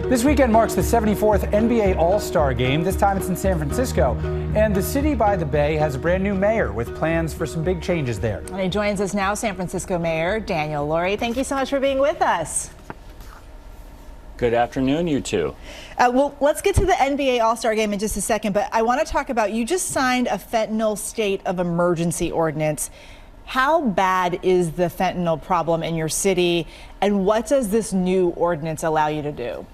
This weekend marks the 74th NBA All-Star Game. This time it's in San Francisco. And the city by the bay has a brand new mayor with plans for some big changes there. And he joins us now, San Francisco Mayor Daniel Lurie. Thank you so much for being with us. Good afternoon, you two. Well, let's get to the NBA All-Star Game in just a second, but I want to talk about, you just signed a fentanyl state of emergency ordinance. How bad is the fentanyl problem in your city, and what does this new ordinance allow you to do?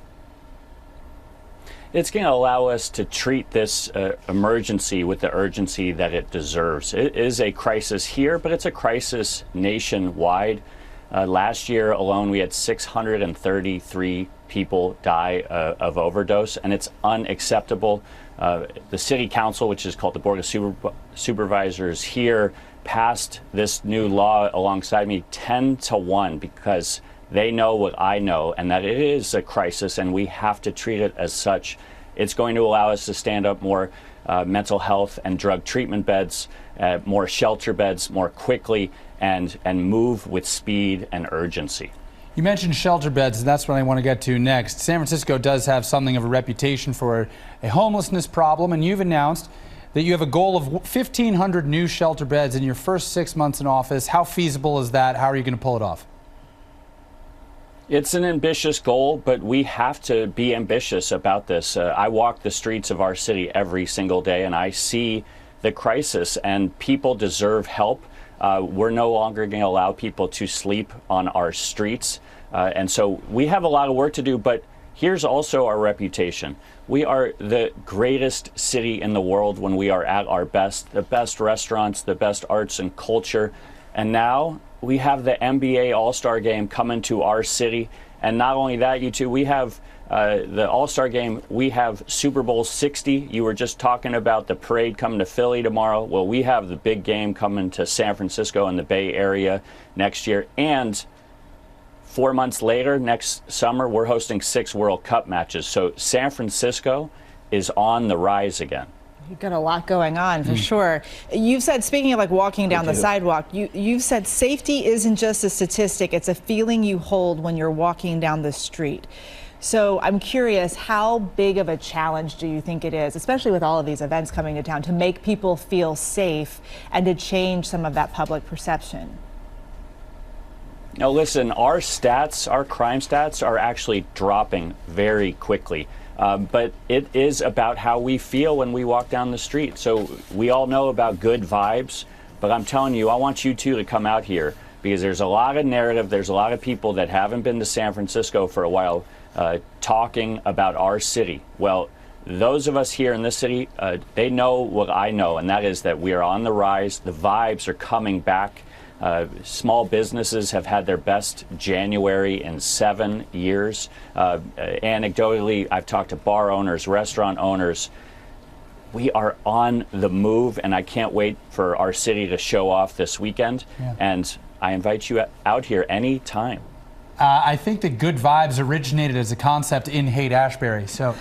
It's going to allow us to treat this emergency with the urgency that it deserves. It is a crisis here, but it's a crisis nationwide. Last year alone, we had 633 people die of overdose, and it's unacceptable. The city council, which is called the Board of Supervisors here, passed this new law alongside me 10-1 because they know what I know, and that it is a crisis and we have to treat it as such. It's going to allow us to stand up more mental health and drug treatment beds, more shelter beds more quickly, and move with speed and urgency. You mentioned shelter beds, and that's what I want to get to next. San Francisco does have something of a reputation for a homelessness problem, and you've announced that you have a goal of 1,500 new shelter beds in your first 6 months in office. How feasible is that? How are you going to pull it off? It's an ambitious goal, but we have to be ambitious about this. I walk the streets of our city every single day, and I see the crisis, and people deserve help. We're no longer going to allow people to sleep on our streets. And so we have a lot of work to do, but here's also our reputation. We are the greatest city in the world when we are at our best, the best restaurants, the best arts and culture. And now we have the NBA All-Star Game coming to our city. And not only that, you two, we have the All-Star Game, we have Super Bowl 60. You were just talking about the parade coming to Philly tomorrow. Well, we have the big game coming to San Francisco and the Bay Area next year. And 4 months later, next summer, we're hosting 6 World Cup matches. So San Francisco is on the rise again. You've got a lot going on, for sure. You've said, speaking of like walking down the sidewalk, you've said safety isn't just a statistic, it's a feeling you hold when you're walking down the street. So I'm curious, how big of a challenge do you think it is, especially with all of these events coming to town, to make people feel safe and to change some of that public perception? Now listen, our stats, our crime stats are actually dropping very quickly. But it is about how we feel when we walk down the street. So we all know about good vibes, but I'm telling you, I want you two to come out here because there's a lot of narrative. There's a lot of people that haven't been to San Francisco for a while talking about our city. Well, those of us here in this city, they know what I know, and that is that we are on the rise. The vibes are coming back. Small businesses have had their best January in 7 years. Anecdotally, I've talked to bar owners, restaurant owners. We are on the move, and I can't wait for our city to show off this weekend. Yeah. And I invite you out here anytime. I think that good vibes originated as a concept in Haight-Ashbury. So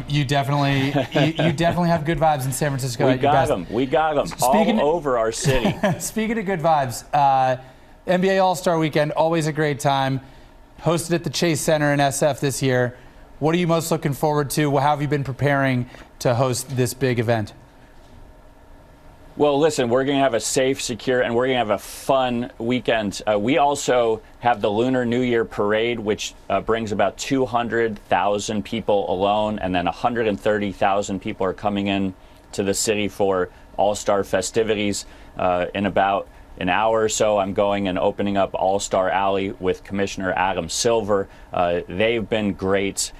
you definitely have good vibes in San Francisco. We got them. We got them all over our city. Speaking of good vibes, NBA All-Star Weekend, always a great time. Hosted at the Chase Center in SF this year. What are you most looking forward to? How have you been preparing to host this big event? Well, listen, we're going to have a safe, secure, and we're going to have a fun weekend. We also have the Lunar New Year Parade, which brings about 200,000 people alone, and then 130,000 people are coming in to the city for All-Star festivities. In about an hour or so, I'm going and opening up All-Star Alley with Commissioner Adam Silver. They've been great.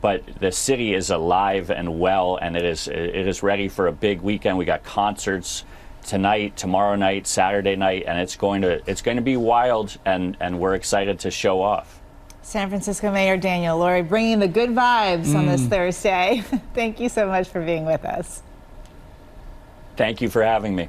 But the city is alive and well, and it is ready for a big weekend. We got concerts tonight, tomorrow night, Saturday night, and it's going to be wild, and we're excited to show off. San Francisco Mayor Daniel Lurie bringing the good vibes on this Thursday. Thank you so much for being with us. Thank you for having me.